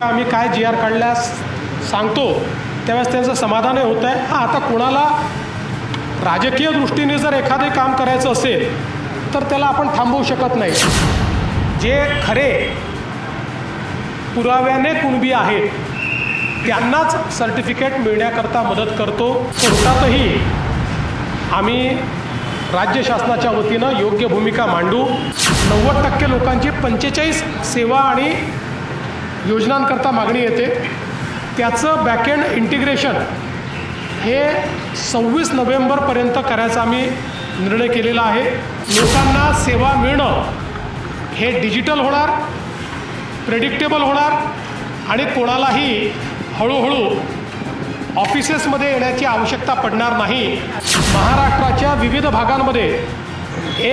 आम्ही काय जी आर काढल्यास सांगतो त्यावेळेस त्यांचं समाधानही होतं आहे. आता कोणाला राजकीय दृष्टीने जर एखादे काम करायचं असेल तर त्याला आपण थांबवू शकत नाही. जे खरे पुराव्याने कुणबी आहेत त्यांनाच सर्टिफिकेट मिळण्याकरता मदत करतो. कोर्टातही आम्ही राज्य शासनाच्या वतीनं योग्य भूमिका मांडू. 90% लोकांची 45 सेवा आणि योजनांकरता मागणी येते. त्याचं बॅकएंड इंटिग्रेशन हे 26 नोव्हेंबरपर्यंत करायचा आम्ही निर्णय केलेला आहे. लोकांना सेवा मिळणं हे डिजिटल होणार, प्रेडिक्टेबल होणार आणि कोणालाही हळूहळू ऑफिसेसमध्ये येण्याची आवश्यकता पडणार नाही. महाराष्ट्राच्या विविध भागांमध्ये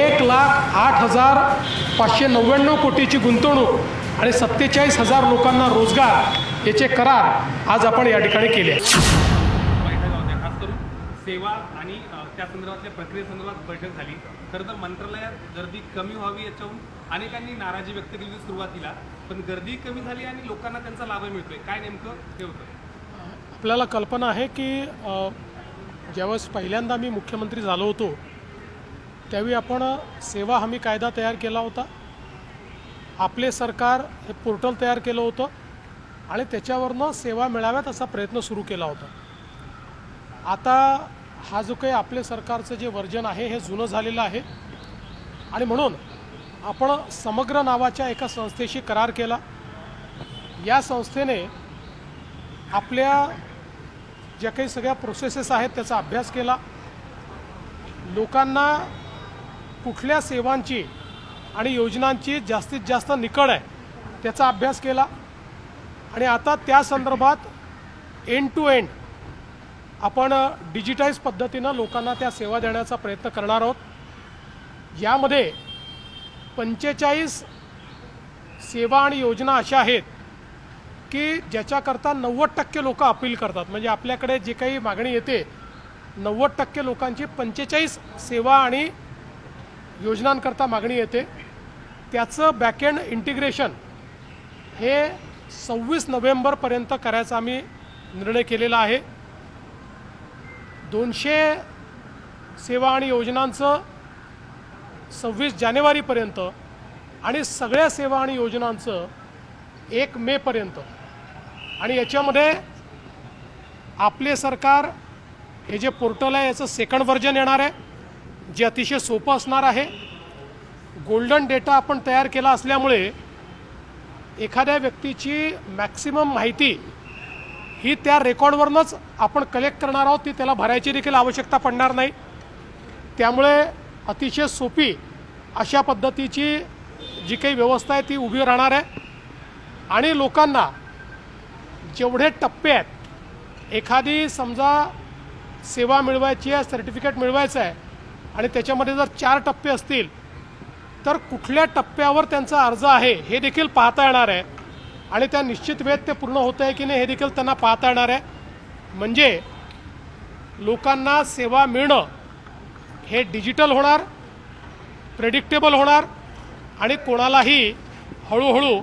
1,08,599 कोटीची गुंतवणूक आणि 47,000 लोकांना रोजगार याचे करार आज आपण या ठिकाणी केले. खास करून सेवा आणि त्या संदर्भातल्या प्रक्रियेसंदर्भात बैठक झाली. खरं तर मंत्रालयात गर्दी कमी व्हावी याच्याहून अनेकांनी नाराजी व्यक्त केली सुरुवातीला, पण गर्दी कमी झाली आणि लोकांना त्यांचा लाभ मिळतोय. काय नेमकं हे होतं? आपल्याला कल्पना आहे की ज्यावेळेस पहिल्यांदा मी मुख्यमंत्री झालो होतो त्यावेळी आपण सेवा हमी कायदा तयार केला होता. आपले सरकार हे पोर्टल तयार केलं होतं आणि त्याच्यावरनं सेवा मिळाव्यात असा प्रयत्न सुरू केला होता. आता हा जो काही आपले सरकारचं जे वर्जन आहे हे जुनं झालेलं आहे आणि म्हणून आपण समग्र नावाच्या एका संस्थेशी करार केला. या संस्थेने आपल्या ज्या काही सगळ्या प्रोसेसेस आहेत त्याचा अभ्यास केला. लोकांना कुठल्या सेवांची आणि योजनांची जास्तीत जास्त निकड आहे त्याचा अभ्यास केला आणि आता त्या संदर्भात एंड टू एंड आपण डिजिटाईज पद्धतीनं लोकांना त्या सेवा देण्याचा प्रयत्न करणार आहोत. यामध्ये 45 सेवा आणि योजना अशा आहेत की ज्याच्याकरता 90% लोक अपील करतात. म्हणजे आपल्याकडे जे काही मागणी येते 90% लोकांची 45 सेवा आणि योजनांकरता मागणी येते. त्याचं बॅकएंड इंटिग्रेशन हे 26 नोव्हेंबरपर्यंत करायचा आम्ही निर्णय केलेला आहे. 200 सेवा आणि योजनांचं 26 जानेवारीपर्यंत आणि सगळ्या सेवा आणि योजनांचं 1 मेपर्यंत. आणि याच्यामध्ये आपले सरकार हे जे पोर्टल आहे याचं सेकंड व्हर्जन येणार आहे जे अतिशय सोपं असणार आहे. गोल्डन डेटा आपण तयार केला असल्यामुळे एखाद्या व्यक्तीची मॅक्सिमम माहिती ही त्या रेकॉर्डवरनंच आपण कलेक्ट करणार आहोत. ती त्याला भरायची देखील आवश्यकता पडणार नाही. त्यामुळे अतिशय सोपी अशा पद्धतीची जी काही व्यवस्था आहे ती उभी राहणार आहे. आणि लोकांना जेवढे टप्पे आहेत, एखादी समजा सेवा मिळवायची आहे, सर्टिफिकेट मिळवायचं आहे आणि त्याच्यामध्ये जर 4 टप्पे असतील तर कुठल्या टप्प्यावर त्यांचा अर्ज आहे हे देखील पाहता येणार आहे आणि त्या निश्चित वेळेत ते पूर्ण होतं आहे की नाही हे देखील त्यांना पाहता येणार आहे. म्हणजे लोकांना सेवा मिळणं हे डिजिटल होणार, प्रेडिक्टेबल होणार आणि कोणालाही हळूहळू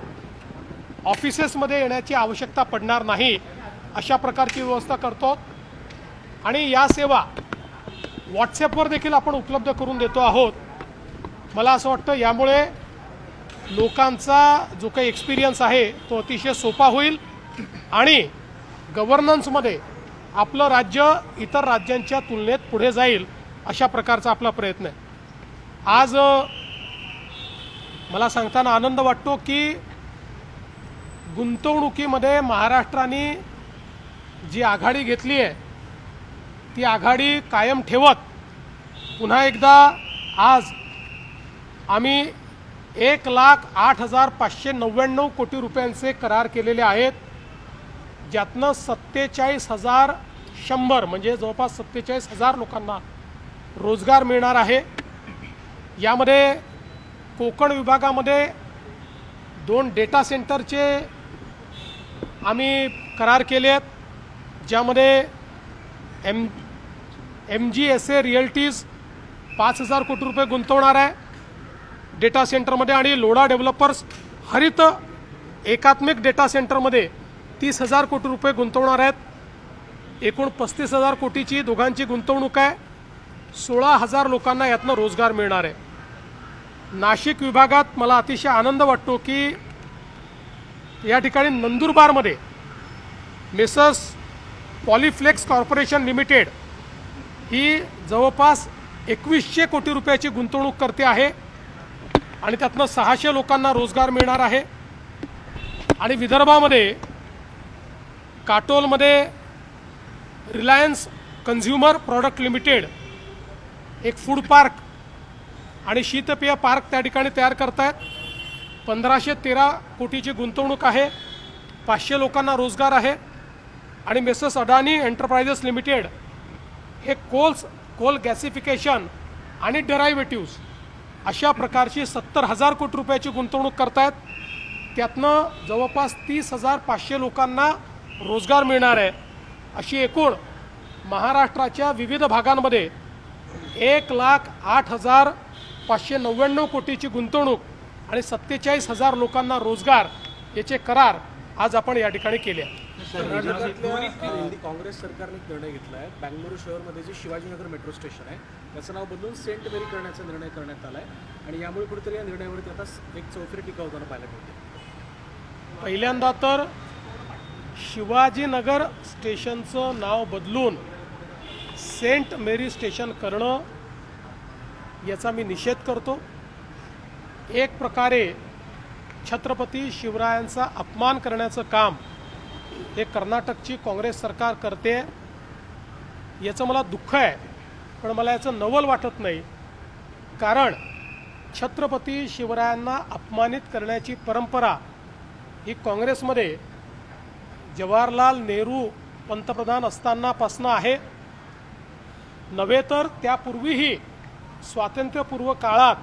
ऑफिसेसमध्ये येण्याची आवश्यकता पडणार नाही अशा प्रकारची व्यवस्था करतो. आणि या सेवा व्हॉट्सॲपवर देखील आपण उपलब्ध करून देतो आहोत. मला असं वाटतं यामुळे लोकांचा जो काही एक्सपिरियन्स आहे तो अतिशय सोपा होईल आणि गव्हर्नन्समध्ये आपलं राज्य इतर राज्यांच्या तुलनेत पुढे जाईल अशा प्रकारचा आपला प्रयत्न आहे. आज मला सांगताना आनंद वाटतो की गुंतवणुकीमध्ये महाराष्ट्राने जी आघाडी घेतली आहे ती आघाडी कायम ठेवत पुन्हा एकदा आज आम्ही 1,08,599 कोटी रुपयांचे करार केलेले आहेत. ज्यातनं 47,100 म्हणजे जवळपास 47,000 लोकांना रोजगार मिळणार आहे. यामध्ये कोकण विभागामध्ये 2 डेटा सेंटरचे आम्ही करार केले आहेत ज्यामध्ये MGSA रिअल्टीज 5,000 कोटी रुपये गुंतवणार आहे डेटा सेंटरमध्ये आणि लोढा डेव्हलपर्स हरित एकात्मिक डेटा सेंटरमध्ये 30,000 कोटी रुपये गुंतवणार आहेत। एकूण 35,000 कोटीची दोघांची गुंतवणूक आहे। 16,000 लोकांना यातनं रोजगार मिळणार आहे। नाशिक विभागात मला अतिशय आनंद वाटतो की या ठिकाणी नंदुरबारमध्ये मेसर्स पॉलिफ्लेक्स कॉर्पोरेशन लिमिटेड ही जवळपास 2100 कोटी रुपयाची गुंतवणूक करते आहे आणि त्यातनं 600 लोकांना रोजगार मिळणार आहे। आणि विदर्भामध्ये काटोलमध्ये रिलायन्स कन्झ्युमर प्रॉडक्ट लिमिटेड एक फूड पार्क आणि शीतपेय पार्क त्या ठिकाणी तयार करतायत। 1513 कोटीची गुंतवणूक आहे, 500 लोकांना रोजगार आहे। आणि मेसर्स अडानी एंटरप्राइजेस लिमिटेड हे कोल गॅसिफिकेशन आणि डेरायव्हेटिव्स अशा प्रकारची 70,000 कोटी रुपयाची गुंतवणूक करतायत। त्यातनं जवळपास 30,500 लोकांना रोजगार मिळणार आहे। अशी एकूण महाराष्ट्राच्या विविध भागांमध्ये 1,08,599 कोटीची गुंतवणूक आणि 47,000 लोकांना रोजगार याचे करार आज आपण या ठिकाणी केले आहेत। काँग्रेस सरकारने एक निर्णय घेतला आहे। बँगळुरू शहरमध्ये जे शिवाजीनगर मेट्रो स्टेशन आहे त्याचं नाव बदलून सेंट मेरी करण्याचा निर्णय करण्यात आला आहे आणि यामुळे कुठेतरी या निर्णयावरती आता एक चौफेर टीका होताना पाहायला मिळते। पहिल्यांदा तर शिवाजीनगर स्टेशनचं नाव बदलून सेंट मेरी स्टेशन करणं याचा मी निषेध करतो। एक प्रकारे छत्रपती शिवरायांचा अपमान करण्याचं काम हे कर्नाटकची काँग्रेस सरकार करते, याचं मला दुःख आहे, पण मला याचं नवल वाटत नाही। कारण छत्रपती शिवरायांना अपमानित करण्याची परंपरा ही काँग्रेसमध्ये जवाहरलाल नेहरू पंतप्रधान असतानापासून आहे, नव्हे तर त्यापूर्वीही स्वातंत्र्यपूर्व काळात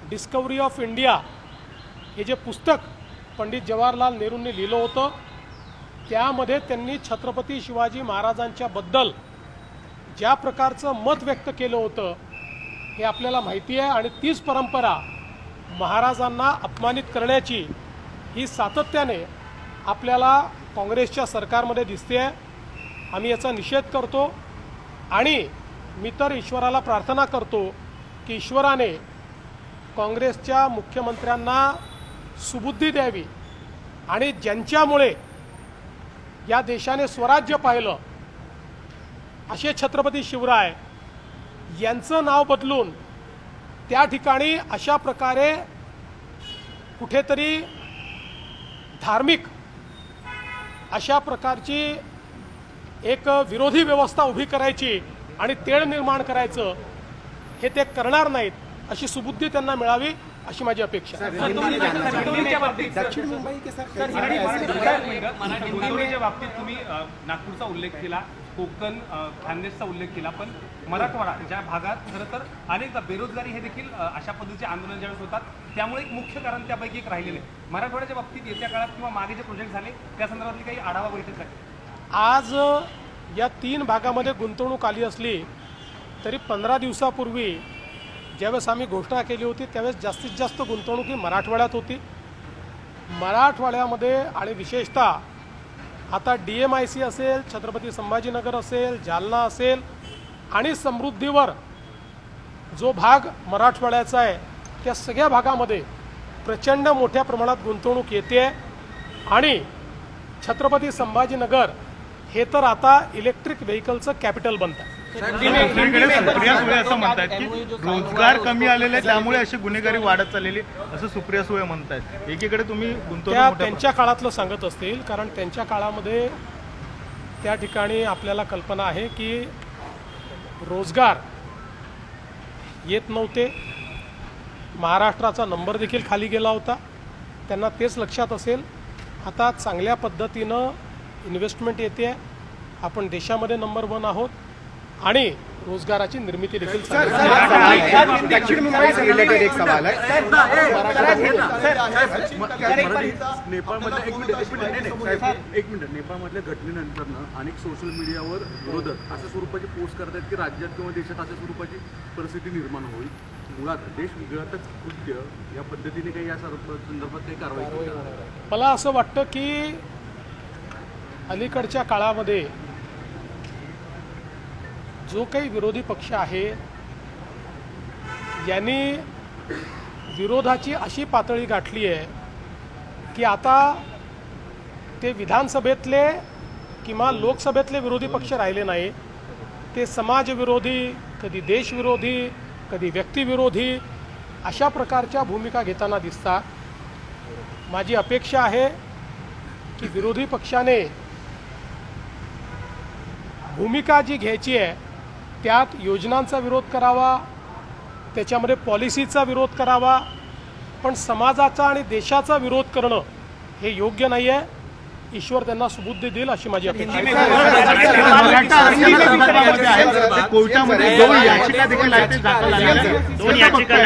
डिस्कवरी ऑफ इंडिया हे जे पुस्तक पंडित जवाहरलाल नेहरूंनी लिहिलं होतं त्यामध्ये त्यांनी छत्रपती शिवाजी महाराजांच्या बद्दल ज्या प्रकारचं मत व्यक्त केलं होतं हे आपल्याला माहिती आहे। आणि तीच परंपरा महाराजांना अपमानित करण्याची ही सातत्याने आपल्याला काँग्रेसच्या सरकारमध्ये दिसते आहे। आम्ही याचा निषेध करतो आणि मी तर ईश्वराला प्रार्थना करतो की ईश्वराने काँग्रेसच्या मुख्यमंत्र्यांना सुबुद्धी द्यावी आणि ज्यांच्यामुळे या देशाने स्वराज्य पाहिलं असे छत्रपती शिवराय यांचं नाव बदलून त्या ठिकाणी अशा प्रकारे कुठेतरी धार्मिक अशा प्रकारची एक विरोधी व्यवस्था उभी करायची आणि तेढ निर्माण करायचं हे ते करणार नाहीत, अशी सुबुद्धी त्यांना मिळावी अशी माझी अपेक्षा आहे। दक्षिण मुंबई के सर गुंतवणुकीच्या बाबतीत तुम्ही नागपूरचा उल्लेख केला, कोकण खानदेशचा उल्लेख केला, पण मराठवाडा ज्या भागात खरं तर अनेकदा बेरोजगारी हे देखील अशा पद्धतीचे आंदोलन ज्यावेळेस होतात त्यामुळे एक मुख्य कारण त्यापैकी एक राहिलेलं आहे। मराठवाड्याच्या बाबतीत येत्या काळात किंवा मागे जे प्रोजेक्ट झाले त्या संदर्भातली काही आढावा बैठक झाली? आज या 3 भागामध्ये गुंतवणूक आली असली तरी 15 दिवसापूर्वी ज्यावेळेस आम्ही घोषणा केली होती त्यावेळेस जास्तीत जास्त गुंतवणूक ही मराठवाड्यात होती। मराठवाड्यामध्ये आणि विशेषतः आता DMIC असेल, छत्रपती संभाजीनगर असेल, जालना असेल आणि समृद्धीवर जो भाग मराठवाड्याचा आहे त्या सगळ्या भागामध्ये प्रचंड मोठ्या प्रमाणात गुंतवणूक येते आणि छत्रपती संभाजीनगर हे तर आता इलेक्ट्रिक व्हेकलचं कॅपिटल बनतं। सुप्रिया सुळे असं म्हणतात की रोजगार कमी आलेले त्यामुळे अशी गुन्हेगारी वाढत चाललेली असं सुप्रिया सुळे म्हणतात। एकीकडे तुम्ही गुंतवणूक त्यांच्या काळातलं सांगत असतील, कारण त्यांच्या काळामध्ये त्या ठिकाणी आपल्याला कल्पना आहे की रोजगार येत नव्हते, महाराष्ट्राचा नंबर देखील खाली गेला होता, त्यांना तेच लक्षात असेल। आता चांगल्या पद्धतीनं इन्व्हेस्टमेंट येते, आपण देशामध्ये नंबर 1 आहोत आणि रोजगाराची निर्मिती देखील दक्षिण मुंबई से रिलेटेड एक सवाल है। नेपाळमधल्या घटनेनंतर अनेक सोशल मीडियावर विरोधक अशा स्वरूपाची पोस्ट करतात की राज्यात किंवा देशात अशा स्वरूपाची परिस्थिती निर्माण होईल, मुळात देशविघातक कृत्य या पद्धतीने काही या संदर्भात काही कारवाई केली जाणार आहे? मला असं वाटतं की अलीकडच्या काळामध्ये जो काही विरोधी पक्ष आहे यांनी विरोधाची अशी पातळी गाठली आहे की आता ते विधानसभेतले किंवा लोकसभेतले विरोधी पक्ष राहिले नाही, ते समाजविरोधी, कधी देशविरोधी, कधी व्यक्तिविरोधी अशा प्रकारच्या भूमिका घेताना दिसतात. माझी अपेक्षा आहे की विरोधी पक्षाने भूमिका जी घ्यायची आहे त्यात योजनांचा विरोध करावा, त्याच्यामध्ये पॉलिसीचा विरोध करावा, पण समाजाचा आणि देशाचा विरोध करणं हे योग्य नाही आहे. ईश्वर त्यांना सुबुद्धी देईल अशी माझी अपेक्षा आहे. मराठा आरक्षणासंदर्भामध्ये आहे, ते कोर्टामध्ये 2 याचिका देखील आहेत, ते दाखल झालेल्या आहेत. 2 याचिका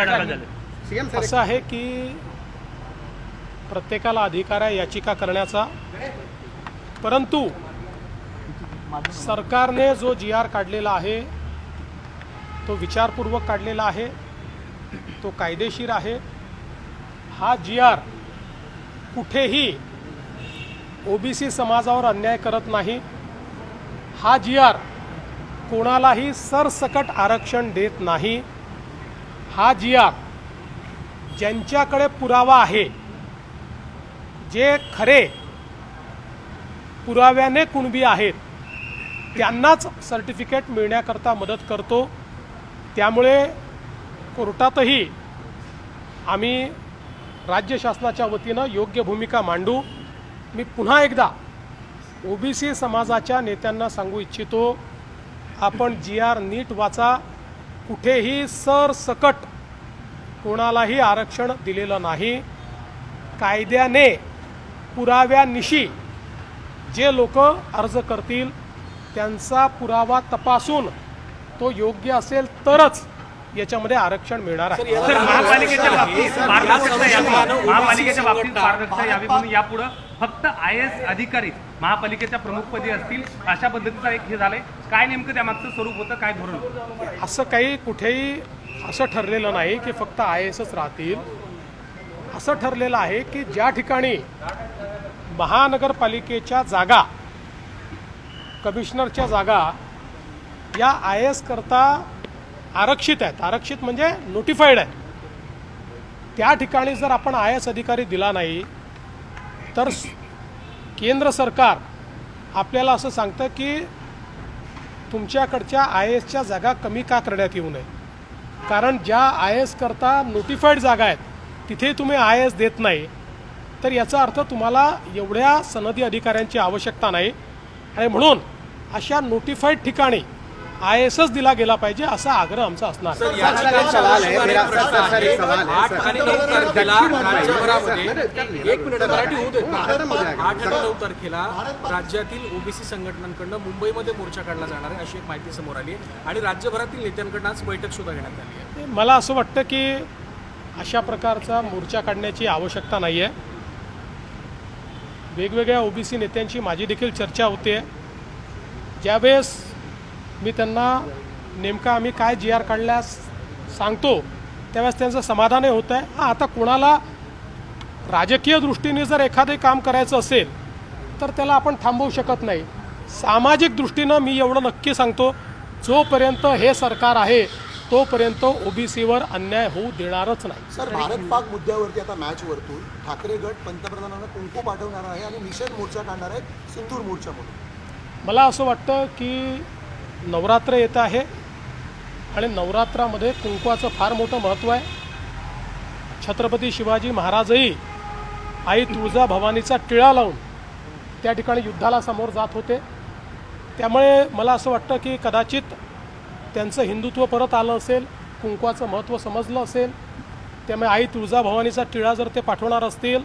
दाखल झाल्या. असं आहे की प्रत्येकाला अधिकार आहे याचिका करण्याचा, परंतु सरकारने जो GR काढलेला आहे तो विचारपूर्वक काढलेला आहे, तो कायदेशीर आहे. हा GR कुठेही OBC समाजावर अन्याय करत नाही. हा GR कोणालाही सरसकट आरक्षण देत नाही. हा GR ज्यांच्याकडे पुरावा आहे, जे खरे पुराव्याने कुणबी आहेत, त्यांनाच सर्टिफिकेट मिळण्याकरता मदत करतो. त्यामुळे कोर्टातही आम्ही राज्य शासनाच्या वतीनं योग्य भूमिका मांडू. मी पुन्हा एकदा OBC समाजाच्या नेत्यांना सांगू इच्छितो, आपण GR नीट वाचा. कुठेही सरसकट कोणालाही आरक्षण दिलेलं नाही. कायद्याने पुराव्यानिशी जे लोक अर्ज करतील त्यांचा पुरावा तपासून तो योग्य असेल तरच याच्यामध्ये आरक्षण मिळणार आहे. सर, महापालिकेच्या बाबतीत पारदर्शकता यावी म्हणून यापुढे फक्त IAS अधिकारी महापालिकेच्या प्रमुखपदी असतील अशा पद्धतीचा एक हे झालंय. काय नेमकं त्यामागचं स्वरूप होतं, काय धोरण होतं? असं काही कुठेही असं ठरलेलं नाही की फक्त IASच राहतील. असं ठरलेलं आहे की ज्या ठिकाणी महानगरपालिकेच्या जागा, कमिशनरच्या जागा या IAS करता आरक्षित आहेत, आरक्षित म्हणजे नोटिफाईड आहे, त्या ठिकाणी जर आपण IAS अधिकारी दिला नाही तर केंद्र सरकार आपल्याला असं सांगतं की तुमच्याकडच्या IASच्या जागा कमी का करण्यात येऊ नये. कारण ज्या IAS करता नोटिफाईड जागा आहेत तिथे तुम्ही IAS देत नाही, तर याचा अर्थ तुम्हाला एवढ्या सनदी अधिकाऱ्यांची आवश्यकता नाही. आणि म्हणून अशा नोटिफाईड ठिकाणी IASच दिला गेला पाहिजे असा आग्रह आमचा असणार. 8 आणि 9 तारखेला राज्यातील OBC संघटनांकडून मुंबईमध्ये मोर्चा काढला जाणार आहे अशी एक माहिती समोर आली आहे आणि राज्यभरातील नेत्यांकडून आज बैठक सुद्धा घेण्यात आली आहे. मला असं वाटतं की अशा प्रकारचा मोर्चा काढण्याची आवश्यकता नाही आहे. वेगवेगळ्या OBC नेत्यांची माझी देखील चर्चा होते. ज्यावेळेस मी त्यांना नेमका आम्ही काय GR काढल्यास सांगतो त्यावेळेस त्यांचं समाधानही होतं आहे. आता कोणाला राजकीय दृष्टीने जर एखादे काम करायचं असेल तर त्याला आपण थांबवू शकत नाही. सामाजिक दृष्टीनं मी एवढं नक्की सांगतो, जोपर्यंत हे सरकार आहे तोपर्यंत OBCवर अन्याय होऊ देणारच नाही. सर, भारत पाक मुद्द्यावरती आता मॅच वरतून ठाकरे गट पंतप्रधानांना कुंकू पाठवणार आहे आणि निषेध मोर्चा काढणार आहे सिंदूर मोर्चा म्हणून. मला असं वाटतं की नवरात्र येत आहे आणि नवरात्रामध्ये कुंकवाचं फार मोठं महत्त्व आहे. छत्रपती शिवाजी महाराजही आई तुळजाभवानीचा टिळा लावून त्या ठिकाणी युद्धाला समोर जात होते. त्यामुळे मला असं वाटतं की कदाचित त्यांचं हिंदुत्व परत आलं असेल, कुंकवाचं महत्त्व समजलं असेल. त्यामुळे आई तुळजाभवानीचा टिळा जर ते पाठवणार असतील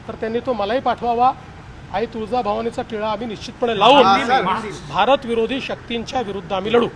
तर त्यांनी तो मलाही पाठवावा. आई तुळजाभवानीचा टिळा आम्ही निश्चितपणे लावून भारत विरोधी शक्तींच्या विरुद्ध आम्ही लढू.